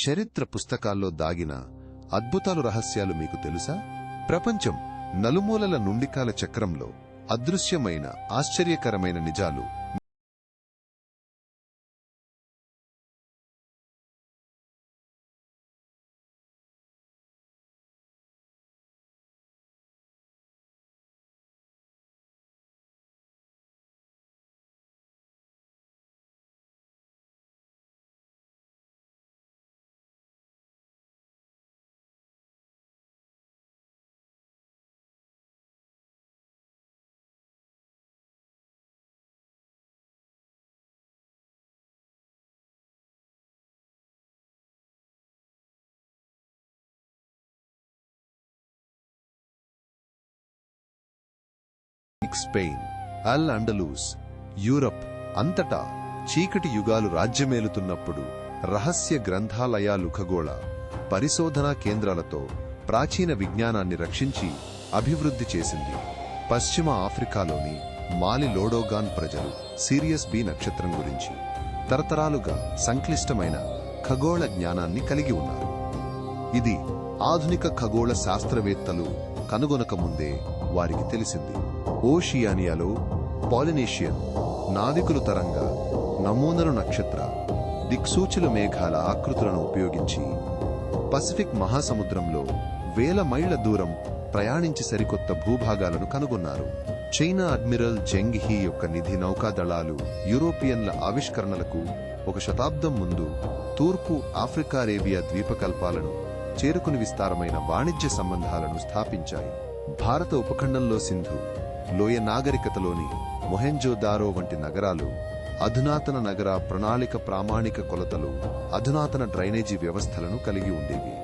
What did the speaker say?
చరిత్ర పుస్తకాల్లో దాగిన అద్భుతాలు రహస్యాలు మీకు తెలుసా? ప్రపంచం నలుమూలల నుండికాల చక్రంలో అదృశ్యమైన ఆశ్చర్యకరమైన నిజాలు స్పెయిన్, అల్ అండలూస్, యూరప్ అంతటా చీకటి యుగాలు రాజ్యమేలుతున్నప్పుడు రహస్య గ్రంథాలయాలు ఖగోళ పరిశోధనా కేంద్రాలతో ప్రాచీన విజ్ఞానాన్ని రక్షించి అభివృద్ధి చేసింది. పశ్చిమ ఆఫ్రికాలోని మాలి లోడోగాన్ ప్రజలు సిరియస్ బి నక్షత్రం గురించి తరతరాలుగా సంక్లిష్టమైన ఖగోళ జ్ఞానాన్ని కలిగి ఉన్నారు. ఇది ఆధునిక ఖగోళ శాస్త్రవేత్తలు కనుగొనకముందే వారికి తెలిసింది. ఓషియానియాలో పాలినేషియన్ నావికులు తరంగా నమూనలు నక్షత్ర దిక్సూచుల మేఘాల ఆకృతులను ఉపయోగించి పసిఫిక్ మహాసముద్రంలో వేల మైళ్ల దూరం ప్రయాణించి సరికొత్త భూభాగాలను కనుగొన్నారు. చైనా అడ్మిరల్ జెంగ్ హీ యొక్క నిధి నౌకాదళాలు యూరోపియన్ల ఆవిష్కరణలకు 1 శతాబ్దం ముందు తూర్పు ఆఫ్రికా అరేబియా ద్వీపకల్పాలను చేరుకుని విస్తారమైన వాణిజ్య సంబంధాలను స్థాపించాయి. భారత ఉపఖండంలో సింధు లోయ నాగరికతలోని మొహెంజోదారో వంటి నగరాలు అధునాతన నగర ప్రణాళిక ప్రామాణిక కొలతలు, అధునాతన డ్రైనేజీ వ్యవస్థలను కలిగి ఉండేవి.